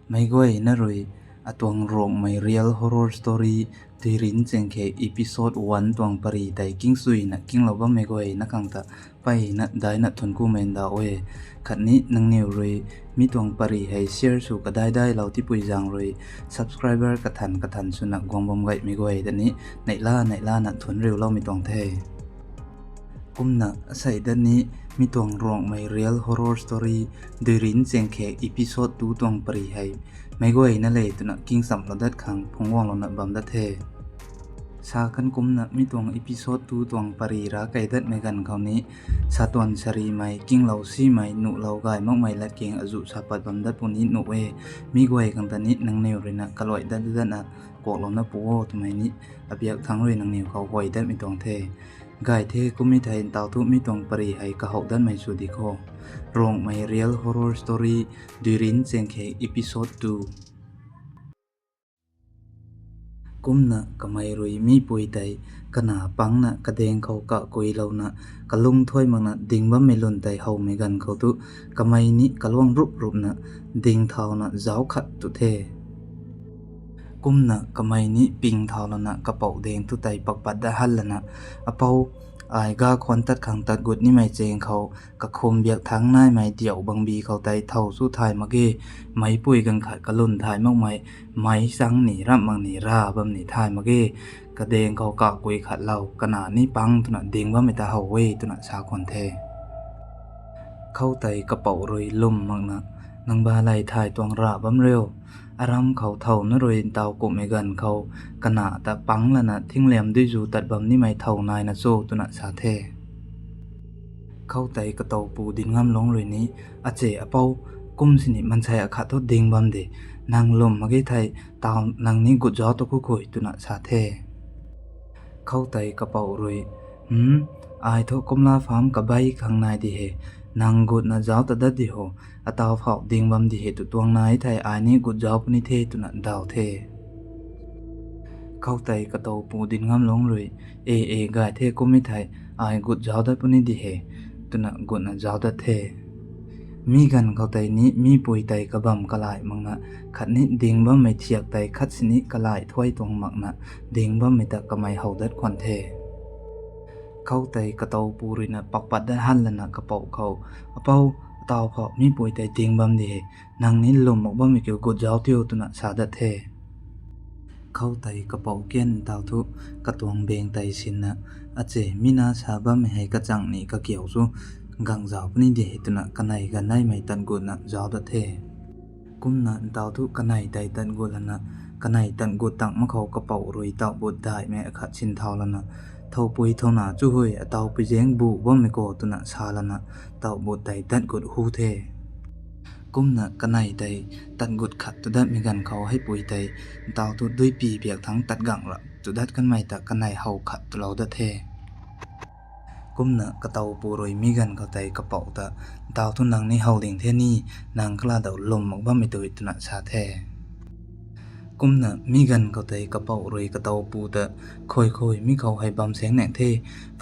ไม่ก้อยน่ารวยตวงโรงไม่เรียลฮอร์เรอร์สตอรี่ที่รินเจงเคอีพิโซดวันตวงปรีแต่กิ้งซุยนะกิ้งเราบ้าไม่ก้อยนักขังตาไปนะได้นะทนกูเมนดาวเอขัดนี้นังเนียวรวยมีตวงปรีให้เชียร์สู่ก็ได้เราที่ปุยจางรวย subscriber กระทันสุนัขกวางบอมไก่ไม่ก้อยแต่นี้ในล่านะทนเร็วเล่ามีตวงเทกุมนะใส่ด้านนี้มีตวงรองไม่เรียลฮอร์เรอร์สตอรี่ที่รินเจงเคอีพิโซดดูตวงปรีให้ไม่ก้อยนั่นเลยตัวนักกิ้งสัมเราดัดขังพงว่างเราหนักบัมดัดเทชากันกุมนะมีตวงอีพิโซดดูตวงปรีรักไก่ดัดไม่กันเขานี้ชาตวนชรีไม่กิ้งเราซีไม่หนุเราไก่มากไม่ละเกียงอจุชาปัดบัมดัดปุ่นนี้หนุเอมีก้อยกันตอนนี้นังเนียวเลยนะกลอยดัดนะกวกเราหน้าปูโอทำไมนี้อเบียกทั้งเลยนังเนียวเขาก้อยดัดไม่ตวงเทไก่เทกุมิไทยตาวทุมีตวงปรีให้กะหกดันไม่สุดิโครองไม่เรียลฮอร์เรอร์สตอรี่ดูรินเซงเคอีพิโซด2กุมนะกะไม่รวยมีปุยไตกะหนาปังนะกะเดงเขากะกุยเรานะกะลุงถ้วยมังนะดิงบะไม่ลุนไตเฮาไม่กันเขาตุกะไม่นี้กะลวงรุบนะดิงเท้านะเจ้าขัดตุเทกุมนะกะไม่นี้ปิงเท้าละนะกะเป่าแดงตุไตปักปัดได้หันละนะอะเป่าไอ้กาควันตัดขังตัดกุดนี่ไม่เจงเขากะคมเบียกทั้งนายไม่เดี่ยวบังบีเขาไตเท่าสู้ทายมาเก้ไม่ปุยกันขัดกะลุนทายมากไม่สังหนีรับมังหนีราบัมหนีทายมาเก้กะเดงเขากะกุยขัดเรากะหนานี่ปังตุนะเดงว่าไม่ตาเฮาเวตุนะชาควันเทเข้าไตกระเป๋ารวยลุ่มมักนะนางบาไลทายตวงราบัมเร็วอารำเขาเท่านรวยเตากุมไม่กันเขากะหนาแต่ปังละนะทิ้งแหลมด้วยจูตัดบัมนี่ไม่เท่านายนะโซตุนะชาเทเข้าไตกระเตาปูดินงามลงเลยนี้อาเจอเปากุมสินิมันใช่อาคาทดดิงบัมเดนางลมมาเกไทยตาวนางนี้กุจอตะคุคุยตุนะชาเทเข้าไตกระเป๋ารวยอายทกมลาฟามกับใบข้างในดีเฮนางกุดนะเจ้าตะดัดดิโหอาตาวเผาดิงบัมดิเหตุตวงนายไทยอายนี้กุดเจ้าปนิเทตุนะดาวเทเข้าไตกระโตปูดินงามลงเลยกายเทก็ไม่ไทยอายกุดเจ้าดัดปนิดิเหตุนะกุดนะเจ้าดัดเทมีกันเข้าไตนี้มีปุยไตกระบำกระลายมังนะขัดนี้ดิงบัมไม่เทียกไตคัดสินี้กระลายถ้วยตวงมักนะดิงบัมไม่ตะกระไมเฮาดัดควันเทเข้าไตกระเตาปูรินะปักปัดได้หันละนะกระเป๋าเขาเป้าเตาเพาะมีป่วยไตดิงบัมดีนางนี้ลมบอกว่ามีเกี่ยวกับเจ้าเที่ยวตุนะสาดัดเทเข้าไตกระเป๋าเกี้ยนเตาทุกระตวงเบงไตสินนะอาเจมีนาชาบ้าไม่ให้กระจังนี่กระเกี่ยวซูกังเจ้าปนิดีตุนะกันไหนกันไหนไม่ตันกุนะเจ้าดัดเทกุมนะเตาทุกันไหนไตตันกุละนะกันไหนตันกุตังมะเขากระเป๋ารวยเตาบุดได้แม่ขัดชินเท่าละนะเท่าปุยเท่าหนาจุ้ยเตาไปเจงบุว่าไม่โกตุนะชาละนะเตาบุดได้ตันกุดหูเทกุมนะกันไหนไตตันกุดขัดตุดัดมีกันเขาให้ปุยไตเตาตุด้วยปีเปียกทั้งตัดกังละตุดัดกันไม่แต่กันไหนเฮาขัดตุเราดัดเทกุมนะกระเตาปูรวยมีกันเขาไตกระเป๋าตะเตาทุนนางนี่เฮาเลียงเทนี่นางกล้าเดาลมบอกว่าไม่ตุยตุนะชาเทกุมนะมีกันเขาไตกระเป๋ารวยกระเตาปูตะคอยมีเขาให้บำแสงแหน่งเท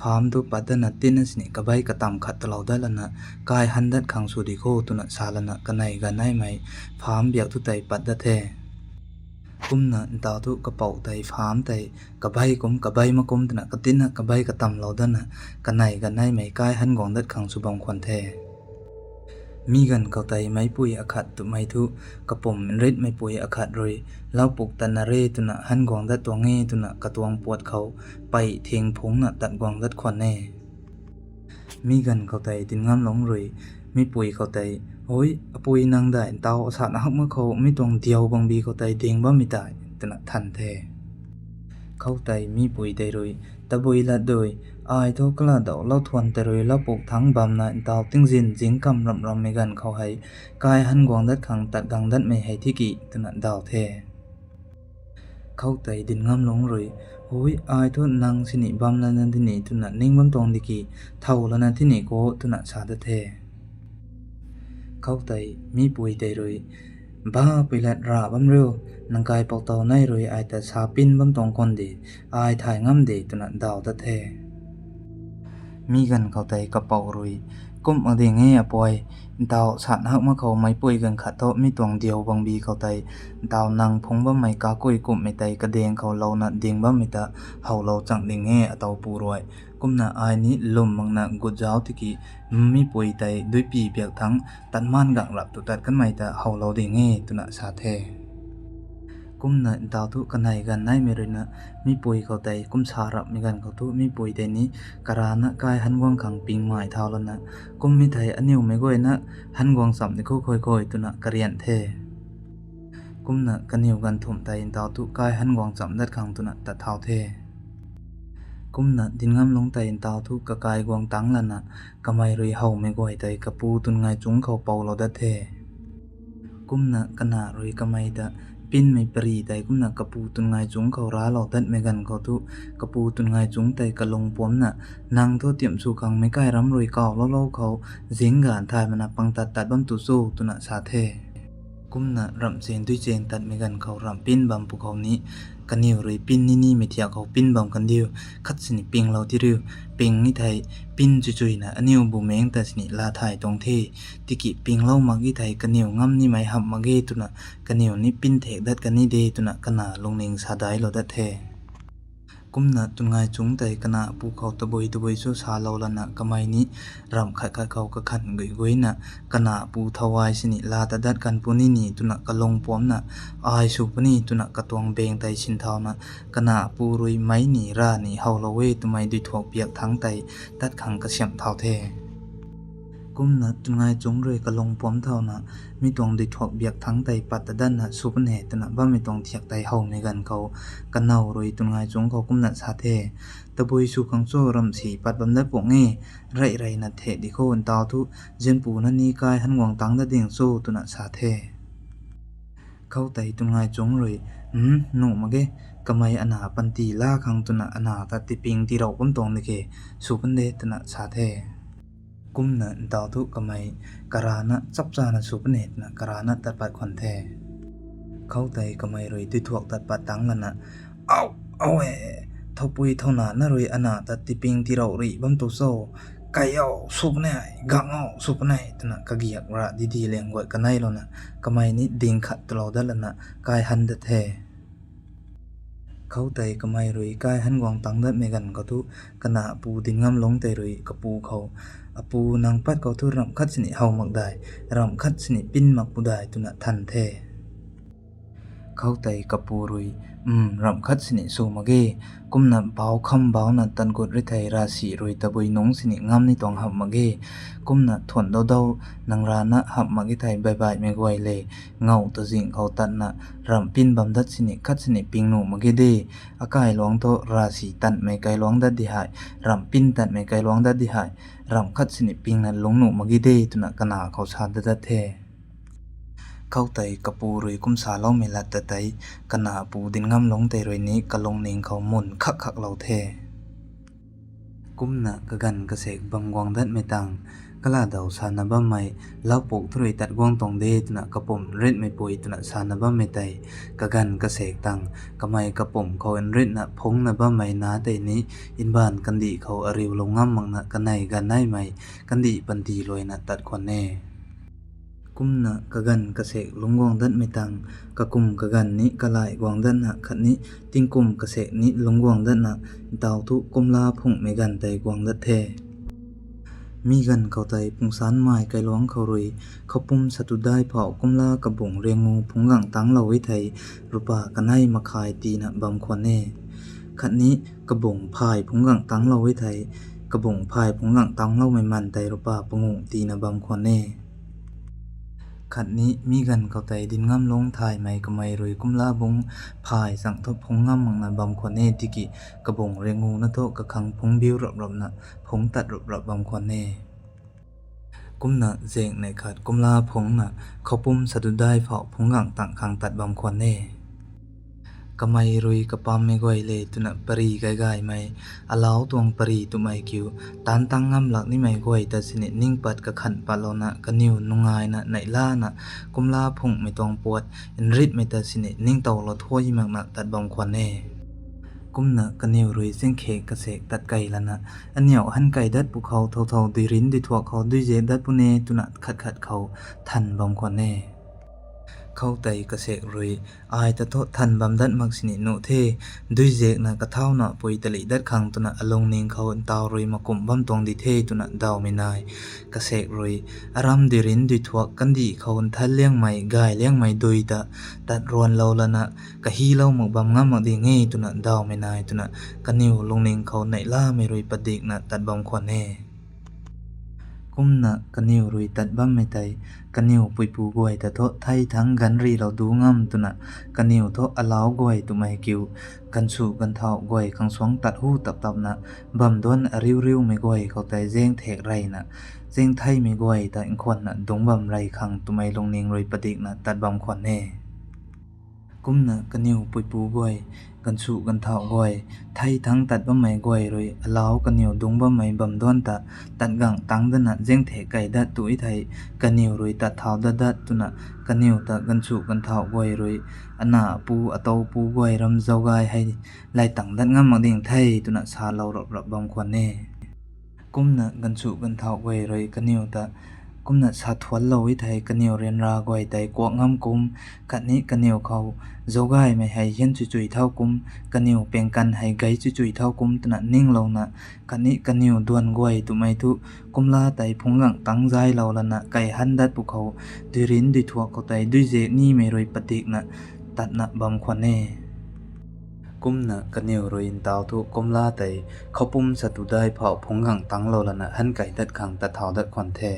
ฟามตุปัตนะตินสนิกระใบกระตำขัดตลอดได้ละนะกายหันดัดขังสุดิโคตุนะชาละนะกันไหนกันไหนไหมฟามเบียกทุไตปัดดะเทกุมนะดาวทุกระเป๋าไตฟามไตกระใบกุมกระใบมะกุมตุนะกระตินนะกระใบกระตำเราด้านนะกันไหนกันไหนไหมกายหันกองดัดขังสุบังควันเทมีกันเขาไตไม้ปุยอคัดตุไม้ทุกระปุ่มเร็ดไม้ปุยอคัดรวยเล่าปุกตันนาเรตุนะหันกวางดัดตัวเงตุนะกระตวงปวดเขาไปเทียงพงนะตัดกวางดัดควันแน่มีกันเขาไตตินงามหลงรวยมีปุยเขาไตโอ้ยปุยนางได้เตาสาดหักเมื่อเขาไม่ตวงเดียวบางบีเขาไตเดียงว่าไม่ตายตุนะทันแท้เข้าไตมีปุยไตรวยตะบุยละโดยอายทกละเดาเล่าทวนแต่รวยเล่าปลูกทั้งบำนะดาวติ้งจินจิงกำรำไม่กันเขาให้กายหันกวางดัดขังตัดกังดัดไม่ให้ที่กี่ตุนะดาวเทเข้าไตดินงามลงเลยโอ้ยอายทนางสินิบำละนันที่นี่ตุนะนิ่งบำตองดิกีเท่าละนันที่นี่โกตุนะชาดเทเข้าไตมีปุยไตรวยบ้าไปละราบำเร็วนางกายปอกเตาในรวยอายแต่ชาปินบำตองคนดีอายถ่ายงามดีตุนะดาวตะเทมีกันเขาไตกระเป๋ารวย ก้มอังเดงเงอปอยดาวสานหักมาเขาไม่ป่วยกันขัดเทาะมีตวงเดียวบังบีเขาไตดาวนังพงบ่ไม่กากุยกุมไม่ไตกระเดงเขาเรานะเดงบ่ไม่ตะเฮาเราจังเดงเงอเตาปูรวยกุมนะอายนี้ลมมังนะกุดเจ้าที่กีมีป่วยไตด้วยปีเปียกทั้งตันม่านกังหลับตุตัดกันไม่ตะเฮาเราเดงเงตุนะสาเทกุมนะดาวทุกันไหนกันไหนไม่รู้นะมีป่วยเขาไตกุมสารับมีกันเขาทุมีป่วยไตนี้กรานะกายหันวังขังปิงหมายเท่าแล้วนะกุมมีไทยอันนิวไม่ก้อยนะหันวังสัมในคู่ค่อยๆตุนะกระเรียนเทกุมนะกันนิวกันถมไตดาวทุกายหันวังสัมดัดขังตุนะตัดเท่าเทกุมนะดินงามลงไตดาวทุกกะกายกวางตังละนะกะไม่รุยเฮาไม่ก้อยไตกะปูตุนไงจุงเขาเป่าเราดัดเทกุมนะกันนารุยกะไม่ดะปินไม่ปรีไตกุมนะกะปูตุนไงจุงเขาร้าเราดัดไม่กันเขาทุกะปูตุนไงจุงไตกะลงปวมนะนางโทเตรียมสู่ขังไม่ใกล้รำรวยเก่าเล่าเขาเสียงกานทายมันปังตัดบัมตุสู้ตุนะสาเทกุมนะรำเสียนด้วยเจนตัดไม่กันเขารำปิ้นบัมภูเขานี้กันนิวรุยปิ้นนี่ไม่เที่ยวเขาปิ้นบัมกันเดียวคัดสนิปิงเราที่ริวปิงนี่ไทยปิ้นจุยๆนะอันนิวบุเมงแต่สนิลาไทยตรงเทติกิปิงเล่ามักยี่ไทยกันนิวงำนี่ไม่หับมักเกตุนะกันนิวนี่ปิ้นเถกดัดกันนี่เดตุนะกันนาลงเนิงสาได้เราดัดเทกุมนะตุนไงจุงไตกันนาภูเขาตะบอยสู้สาเราละนะกะไม่นี้รำขัดเขากะขันกุยนะกันนาปูทวายสนิลาตะดัดกันปุนี่นี่ตุนะกะลงปอมนะอายสุปนี่ตุนะกะตวงเบงไตชินเทานะกันนาปูรุยไม้หนีราหนีเฮาละเวตุไม่ดุถวกเปียกทั้งไตดัดขังกะเสียมเท่าเทกุมนะตุนไงจุงเรยกะลงปอมเท่านะมีตวงดุถวกเบียกทั้งไตปัตตะดันนะสุปเนตุนะบ้ามีตวงเทียกไตเฮาในกันเขากันเนารุยตุนไงจุงเขากุมนะสาเทตะบุยสุขังโซรำสีปัดบำได้ปวงเงไรนัดเทดิโควันตาวทุเจนปูนันนี้กายหันหวังตังได้เดียงโซตุนะสาเทเข้าไตตุนไงจงเลยหนูมาเกกะไม่อนาปันตีล่าขังตุนะอนาตัดติปิงที่เราปั้มตองเดเกสุปันเดตุนะสาเทกุมนะดาวทุกะไม่กะรานะจับจานะสุปันเนตนะกะรานะตัดปัดควันเทเข้าไตกะไม่เลยที่ถวกตัดปัดตังละนะเอาเท่าปุยเท่านานะรวยอนาตัดติปิงที่เรารีบัมตุโซไก่เอาสุปเนยกังเอาสุปเนยตนะกะเกียกระดีๆเลี้ยงไว้กันไนแล้วนะกะไม่นี้ดิ่งขัดตลอดดัลละนะกายหันเดเทเขาไตกะไม่รวยกายหันกวางตังดัดไม่กันก็ทุกะนาปูดิ่งงำลงไตรวยกะปูเขาอปูนางปัดเขาทุรำคัดสนิเฮามักได้รำคัดสนิปิ้นมักปูได้ตุนะทันเทเข้าไตกะปูรุยรำคัดสนิสูมาเกกุมนับเบาคำเบานัดตันกดริไทยราศีรุยตะบุยนงสนิงามในตองหับมาเกกุมนัดถวนเดาๆนางรานะหับมาเกไทยบายไม่กวยเลยเงาตะสิงเขาตันนะรำปินบำดัดสนิคัดสนิปิงหนูมาเกเดอากายหลวงโตราศีตันไม่ไกลหลวงดัดดิหายรำปินตันไม่ไกลหลวงดัดดิหายรำคัดสนิปิงนั้นหลงหนูมาเกเดตุนะกนาเขาชาดดัดเทเข้าไตกะปูรุยกุมสาเล่าเมลัดตะไตกะนาปูดินงำลงไตรวยนี้กะลงเนงเขาหมุนคักเราเทกุมนะกะกันกะเสกบังกวางดัดไม่ตังกะลาเดาสานะบ้าไม่เล่าปุกทรวยตัดกวางตองเดตุนะกะปมเร็ดไม่ปุยตุนะสานะบ้าไม่ไตกะกันกะเสกตังกะไม่กะปมเขาเอ็นเร็ดนะพงนะบ้าไม่นาไตนี้อินบานกันดีเขาอริวลงงำมังนะกะในกันไนไม่กันดีปันดีลอยนะตัดคนแน่กุมนะกะกันกะเสกลงกวางดัดไม่ตังกะกุมกะกันนี้กะลายกวางดัดนะขัดนี้ติงกุมกะเสกนี้ลงกวางดัดนะดาวทุกุมลาพงไม่กันไตกวางดัดเทมีกันเขาไตปุงสานไม้ไกลหลวงเขารุยเขาปุ่มสตุได้เผากุมลากระบงเรียงงูพงหลังตังเราไว้ไทยรูปากันให้มาขายตีนะบำควรแน่ขัดนี้กระบงพายพงหลังตังเราไว้ไทยกระบงพายพงหลังตังเราไม่มันไตรูปาปงงตีนะบำควรแน่ขัดนี้มีกันเขาไตดินงำลงถ่ายไม่กะไม่รวยกุมลาบงพายสังทบพงงำมังนะบำควรเนติกิกระบงเรงูนะโตกะขังพงบิวรบนะพงตัดรบบำควรเนกุมนะเจงในขัดกุมลาพงนะเขาปุ่มสะดุดได้เผาพงกังตังขังตัดบำควรเนกะไม่รุยกะปามไม่กวยเลยตุนะปรีไกๆไม่อลาวตวงปรีตุไม่คิวตานตั้งงำหลักนี่ไม่กวยแต่สนิทนิ่งปัดกะขันปะโลนะกะนิวนุงายนะไหนล่านะกุมลาพงไม่ตวงปวดอินริดไม่แต่สนิทนิ่งเตาเราทั่วยิมักนะตัดบำควรแน่ Kumna kaniu rui sing khe kasek tat kai lana anyau han kai dat pu khau thau thau dirin di thuak khau dui je dat pune tuna khat khat khau than bam khone khau tai kasek rui ai ta tho than bam dat mak sini no the dui je na ka thau na poi tali dat khang tuna along ning khau taw rui makum bam tong di the tuna daw minai kasek rui aram dirin di thuak kan di khau thal leng mai gai leng mai dui ta tat ron lo lana ka hi lo mok bam ngam mak di nge tuna daw minai tuna kaniu long ning khau nei la me rui padik na tat bam khone Kumna kaniu rui tat bam me tai kaniu pui pu goi ta tho thai thang gan ri lo du ngam tuna kaniu tho alaw goi tu mai kiu kan su kan thau goi khang swang tat hu tap tap na bam don riu riu me goi khau tai jeng thek rai na jeng thai me goi ta in khon na dong bam rai khang tu mai long ning rui padik na tat bam khon ne Kumna kaniu pui pu goi kan su kan thau goi thai thang tat bam mai goi rui alaw kaniu dong bam mai bam don ta tat gang tang dana jeng the kai da tu i thai kaniu rui tat thau da da tuna kaniu ta kan su kan thau goi rui ana pu atau pu goi ram zau gai hai lai tang dat ngam mak ding thai tuna sa lo rop rop bam khon ne Kumna kan su kan thau goi rui kaniu ta Kumna sa thwal lo i thai kaniu ren ra goi tai kwak ngam kum khatni kaniu khau zogai mai hai hian chu chui thau kum kaniu peng kan hai gai chu chui thau kum tna ning lo na khatni kaniu duan goi tu mai tu kumla tai phungang tang jai lo lana kai han dat pu khau dirin di thuak ko tai dui je ni me roi patik na tat na bam khwane Kumna kaniu roi taw tu kumla tai khopum satu dai phau phungang tang lo lana han kai dat khang ta thau dat khon the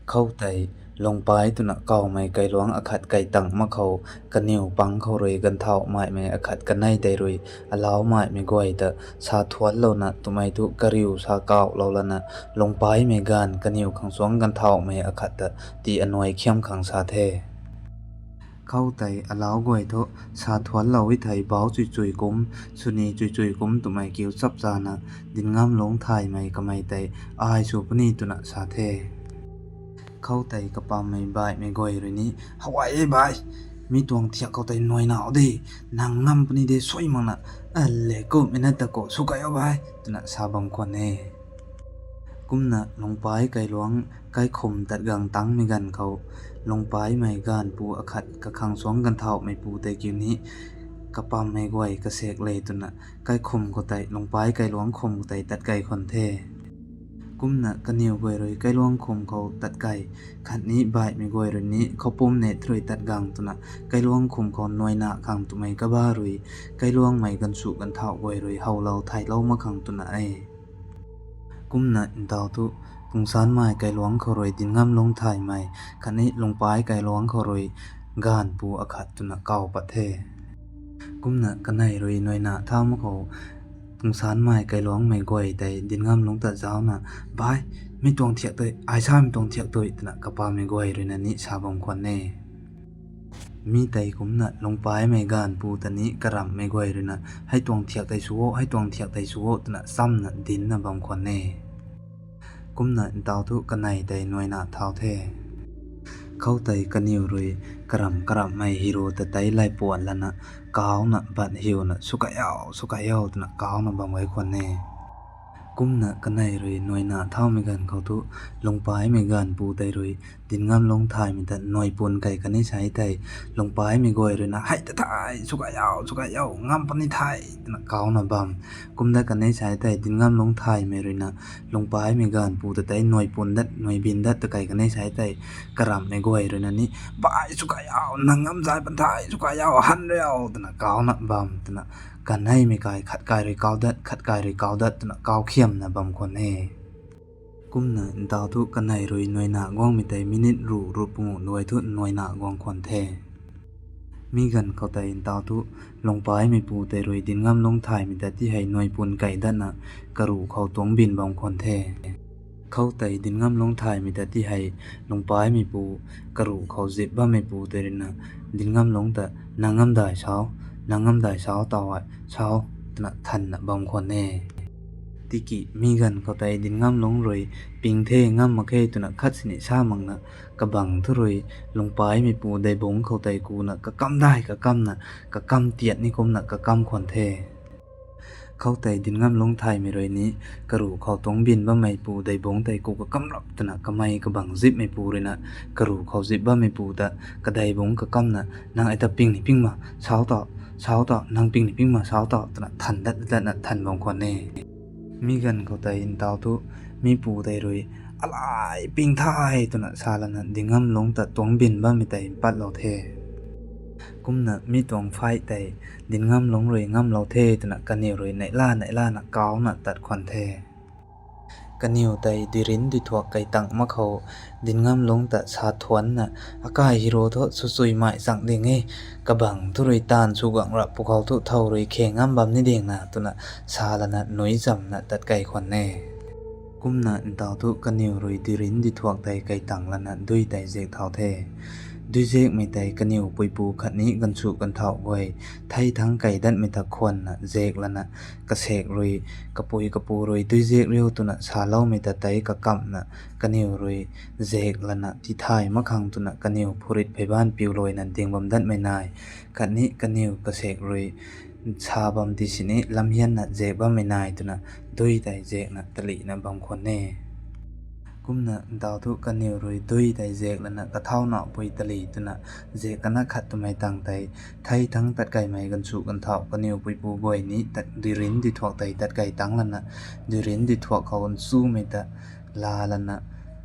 khâu tai long pai tu na kaw mai kai luang akhat kai tang ma khau kaniu pang khau roi gan thau mai me akhat kanai dai roi alaw mai me goi ta sa thwal lo na tu mai tu kariu sa kaw lo la na long pai me gan kaniu khang song gan thau me akhat ta ti anoi khiam khang sa the khâu tai alaw goi tho sa thwal lo i thai baw chui chui kum suni chui chui kum tu mai kiu chap cha na din ngam long thai mai kamai tai ai su pani tu na sa the khâu tai kapa mai bai me goi ri ni hawai bai mi tuang thia khâu tai noi na de nang ngam pani de soi mang na alle ko mena ta ko su ka yo bai tuna sa bang ko ne kumna long pai kai luang kai khom tat gang tang mi gan khau long pai mai gan pu akhat ka khang song gan thau mai pu te ki ni kapa mai goi ka sek le tuna kai khom ko tai long pai kai luang khom ko tai tat kai khon the Kumna kaniu goi roi kai luang khom khau tat kai khat ni bai me goi roi ni khopum ne throi tat gang tuna kai luang khom khon noina khang tu mai ka ba roi kai luang mai gan su gan thau goi roi hau lau thai lau ma khang tuna ai Kumna intaw tu pungsan mai kai luang khau roi din ngam long thai mai khani long pai kai luang khau roi gan pu akhat tuna kaw pa the Kumna kanai roi noina thau ma khau Pungsan mai kai luang mai goi tai din ngam long ta jaw na bai mi tong thiak toi ai sa mi tong thiak toi tna kapa me goi ri na ni sa bom khon ne mi tai kumna long pai mai gan pu ta ni karam me goi ri na hai tong thiak tai suo hai tong thiak tai suo tna sam na din na bom khon ne kumna taw tu kanai tai noi na thau the khâu tai kaniu rui karam mai hero ta tai lai pon lana kaw na ban hiu na suka yao na kaw na bang wai khon ne kumna kanai rui noina thau me gan khau tu long pai me gan pu tai rui din ngam long thai mi ta noi pun kai kanai sai tai long pai me goi rui na hai ta thai suka yao ngam pani thai na kaw na bam kumda kanai sai tai din ngam long thai me rui na long pai me gan pu ta tai noi pun dat noi bin dat ta kai kanai sai tai karam me goi rui na ni bai suka yao nangam jai pan thai suka yao han yao na kaw na bam naกันให้มีกายขัดกายหรือเกาดัดขัดกายหรือเกาดัดนะเกาเข้มนะบำคนเอกุมนะดาวทุกันให้รวยหน่วยหน้ากองมีแต่มินิทรูปงูหน่วยทุหน่วยหน้ากองคนเทมีกันเขาแต่ดาวทุลงไปไม่ปูแต่รวยดินงามลงถ่ายมีแต่ที่ให้หน่วยปูนไก่ดันนะกระรูเขาตวงบินบำคนเทเขาแต่ดินงามลงถ่ายมีแต่ที่ให้ลงไปไม่ปูกระรูเขาเจ็บบ้าไม่ปูแต่รินะดินงามลงแต่นางงามได้เช้านางงามได้เช้าต่อเช้านะทันนะบางคนแน่ติกิมีกันเขาแต่ดินงามลงรวยปิงเทงามมาเคตุนะคัดสิเนชามังนะกระบังทุรวยลงไปไม่ปูได้บงเขาแต่กูนะกะกำได้กะกำนะกะกำเตียดนิคมนะกะกำคนเท เข้าไต่ดินงำลงไทยไม่รวยนี้กระรูเขาตรงบินบ้าไม่ปูไดบงไตกูก็กำรับตนะกะไม่กะบังซิบไม่ปูเลยนะกระรูเขาซิบบ้าไม่ปูตะกะไดบงกะกำนะนางไอตะปิงนี่ปิงมาเช้าต่อนางปิงนี่ปิงมาเช้าต่อตนะทันดัดนะทันบองควันเน่มีกันเขาไต่อินตาวทุมีปูไตรวยอะไรปิงไทยตนะซาละนะดิงงำลงตะตรงบินบ้าไม่ไตปัดเราเทกุมนะมีตวงไฟไตดินงำลงรวยงำเราเทตนะกันเนียวรวยไหนล่านะเกานะตัดควันเทกันเนียวไตดิรินดิถวกไก่ตังมะเขาดินงำลงตะชาทวนนะอากายฮิโรโตสุยไม้สังเดงเกะบังทุรวยตานสุกังรับพวกเขาทุเท่ารวยเคงำบำนี่เดงนะตุนะชาละนะหนุยจำนะตัดไก่ควันเน่กุมนะอินตาวทุกันเนียวรวยดิรินดิถวกไตไก่ตังละนะด้วยไตเจกเท่าเทด้วยเจกไม่ไตกันนิวปุยปูขัดนี้กันสุกันเท่าไว้ไทยทั้งไก่ดันไม่ตะควนนะเจกละนะกระเสกรวยกระปุยกระปูรวยด้วยเจกเรียวตัวนะชาเล่าไม่ตะไตกะกำนะกันนิวรวยเจกละนะที่ไทยมะขังตัวนะกันนิวพูริตไปบ้านปิวรวยนั่นเดียงบำดันไม่นายขัดนี้กันนิวกระเสกรวยชาบำดิสินี้ลำเฮียนนะเจกบ้าไม่นายตัวนะด้วยไตเจกนะตลีนะบำคนเน่กุมนะดาวทุกันเนียวรวยดุยไตเจกละนะกะเท่าหนอปุยตลีตุนะเจกกันนะขัดตัวไม่ตังไตไทยทั้งตัดไก่ไม่กันสุกันเท่ากันเนียวปุยปูบ่อยนี้ตัดดิรินดิถวกไตตัดไก่ตังละนะดิรินดิถวกเขากันสู้ไม่ตะลาละนะ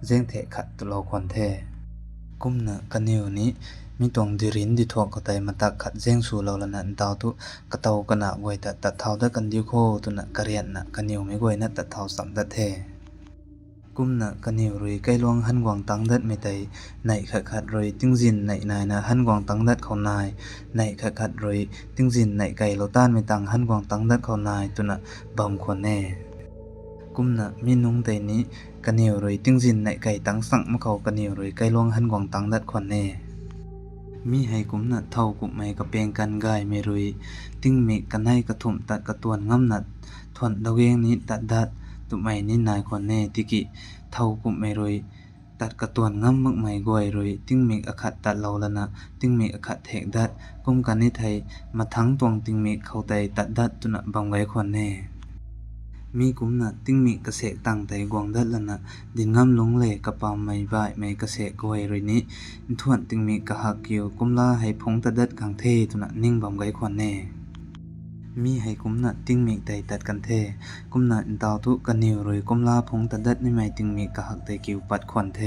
เจงเทขัดตัวเราควันเทกุมนะกันเนียวนี้มีตรงดิรินดิถวกเขาไตมาตักขัดเจงสู่เราละนะดาวทุกะเตากะนะไว้ตัดเท่าตะกันดิวโคตุนะกะเรียนนะกันเนียวไม่ไว้นะตัดเท่าสัมตัดเทกุมนะกันเนียวรวยใกล้ลวงหันกวางตังดัดไม่ไตในขัดรวยติ้งจินในนายนะหันกวางตังดัดเขานายในขัดรวยติ้งจินในไก่เราต้านไม่ตังหันกวางตังดัดเขานายตุนะบำควรแน่กุมนะมีนุ่งไตนี้กันเนียวรวยติ้งจินในไก่ตังสั่งมะเขากันเนียวรวยใกล้ลวงหันกวางตังดัดควรแน่มีให้กุมนะเท่ากุมไม่กระเปงกันกายไม่รวยติ้งเมกกันให้กระถุมตัดกระตวนง่ำนัดทวนดาวเวงนี้ตัดดัดตุไม่นินนายคนแน่ติกิเท่ากุมไม่รวยตัดกระตวนง่ำมักไม่กวยรวยติ้งเมกอคัดตัดเราละนะติ้งเมกอคัดเทกดัดกุมกันในไทยมาทั้งตวงติ้งเมกเข้าไตตัดดัดตุนะบังไว้คนแน่มีกุมนะติ้งเมกเกษตรตั้งไตกวางดัดละนะดินง่ำลงเล่กระปามไม่บ่ายไม่เกษตรกวยรวยนี้ทวนติ้งเมกกะหักเกี่ยวกุมลาให้พงตัดดัดขังเทตุนะนิ่งบังไว้คนแน่มีให้กุมนะติ้งเมกไตตัดกันเทกุมนะอินตาวทุกันนิวรวยกุมลาพงตัดดัดในไม่ติ้งเมกกะหักไตกิวปัดควันเท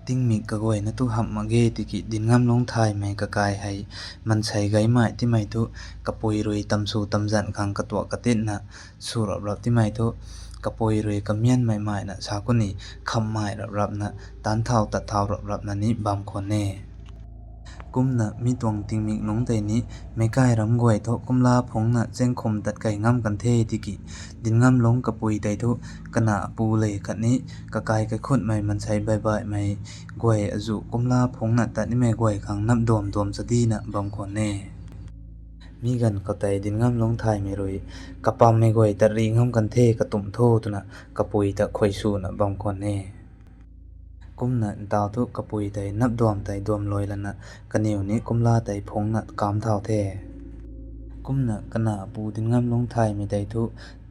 ติ้งเมกกะกวยนะตุหับมาเกติกิดินงามลงทายไม่กะกายให้มันใช้ไกไม้ที่ไม่ตุกะปุยรวยตำสูตำจันขังกะตัวกะติดนะสู้รับที่ไม่ตุกะปุยรวยกะเมียนใหม่ๆนะชากุนีคำไม้รับนะตานเท่าตัดเท่ารับนะนี้บำคนแน่กุมนะมีตวงติงมิกนงไตนี้ไม่ใกล้รำกวยโตกุมลาพงนะเจ้งคมตัดไก่ง่ำกันเทติกิดินง่ำลงกะปุยไตโตกะนะปูเลกัดนี้กะกายกะขุดไม่มันใช้ใบไม่กวยอจุกุมลาพงนะตัดนี่ไม่กวยขังนับดวมสะดีนะบำคนแน่มีกันก็ไตดินง่ำลงไทยไม่รวยกะปามไม่กวยตัดรีง่ำกันเทกะตุ่มโทตุนะกะปุยตะควยสูนะบำคนแน่กุมนะดาวทุกกะปุยไตนับดวมไตดวมลอยละนะกันเนียวนี้กุมลาไตพงนะกามเท่าแท้กุมนะกะนะปูดินงามลงไทยไม่ไตทุ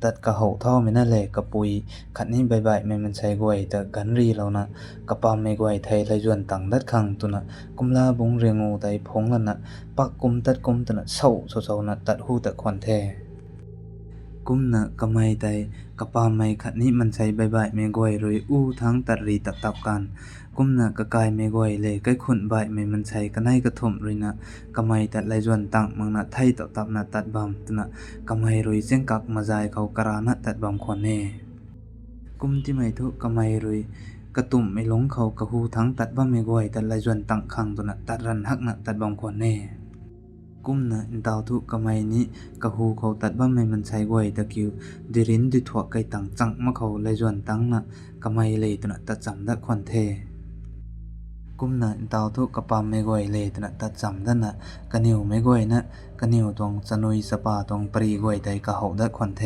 ตัดกะเหาเท่าไม่น่าแลกะปุยขัดนี้ใบไม่มันใช้กวยแต่กันรีเรานะกะปามไม่กวยไทยไรจวนตังดัดขังตุนะกุมลาบงเรียงูไตพงละนะปักกุมตัดกุมตุนะเศร้านะตัดหูตัดควันแท้กุมนะกะไม่ไตกะปามไม่ขัดนี้มันใช้ใบไม่กวยรวยอู้ทั้งตัดรีตับกันกุมนะกะกายไม่กวยเลยใกล้คนใบไม่มันใช้กะไนกระถมรวยนะกะไม่ตัดไรจวนตังมังนะไทยตับนะตัดบำตุนะกะไม่รวยเสียงกักมาใจเขากรานะตัดบำคนแน่กุมที่ไม่ทุกะไม่รวยกระตุ่มไม่หลงเขากะหูทั้งตัดบ้าไม่กวยตัดไรจวนตังขังตุนะตัดรันหักนะตัดบำคนแน่กุมนะดาวทุกะไม่นี้กะหูเขาตัดบ้าไม่มันใช้กวยตะกิวดิรินดิถวกไก่ตังจังมะเขาไรจวนตังนะกะไม่เลยตุนะตัดจำดักควันเทกุมนะดาวทุกะปามไม่กวยเลยตุนะตัดจำดันนะกะนิวไม่กวยนะกะนิวตรงสนุยสปาตรงปรีกวยไตกะเหาดักควันเท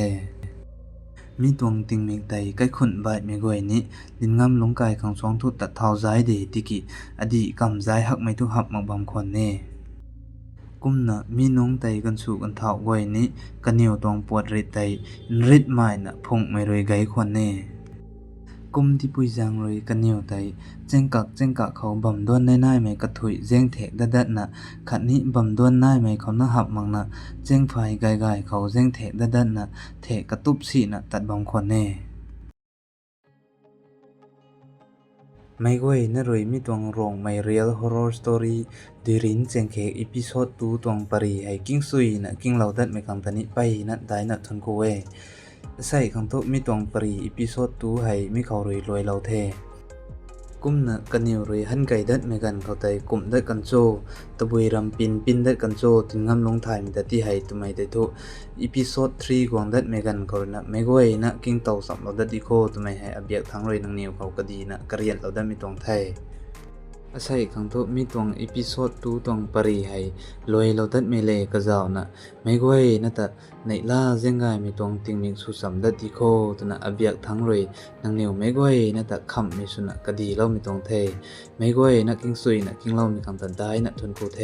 มีตวงติงเมกไตใกล้ขุนใบไม่กวยนี้ดินงามลงกายขังสองทุตัดเท้าซ้ายเดติกิอดีกำซ้ายหักไม่ทุหับมักบำควันเน่กุ กุมนะมีน้องไตกันสู่กันเท่าไว้นี้กันเหนียวตองปวดริดไตริดหมายนะพงไม่รวยไกควันเน่กุมที่ปุยจางรวยกันเหนียวไตเจ้งกักเขาบำด้วนได้ไม่กระถุยเจ้งเถกดัดนะขัดนี้บำด้วนได้ไม่เขานะหับมังนะเจ้งไฟไกเขาเจ้งเถกดัดนะเถกกระตุบสีนะตัดบำควันเน่ไม่ก้อยนรวยมีตวงรองไม่เรียลฮอร์เรอร์สตอรี่ดีรินเจงเคอีพิโซดตูตวงปรีให้กิ้งซุยนะกิ้งเหล่าดัดไม่คำตานิไปนะได้นะทนกูเวใส่คำโตมีตวงปรีอีพิโซดตูให้มีเขารวยรวยเหล่าเทกุมนะกันเหนียวรวยหันไก่ดัดไม่กันเขาแต่กุมดัดกันโจตะบุยรำปินดัดกันโจถึงงำลงถ่ายมีแต่ที่ให้ตุไม่ได้ทุอีพิโซด3กวางดัดไม่กันเขานะไม่ก้อยนะกิ้งเต่าสับเราดัดดีโคตุไม่ให้อเบียกทั้งรวยนังเหนียวเขาก็ดีนะกระเรียนเราดัดไม่ตวงไทยอาศัยครั้งทุมีตวงอีพิโซดตูตวงปรีให้ลอยเราดัดไม่เลกระเจ้านะไม่ก้อยนะแต่ในล่าเจ้งไงมีตวงติงมิงสุสัมดัดดีโคตัวนะอเบียกทั้งรวยนังเหนียวไม่ก้อยนะแต่คำมีสุนะก็ดีเราไม่ตวงเทไม่ก้อยนะกิ้งซุยนะกิ้งเรามีคำตัดได้นะทนกูเท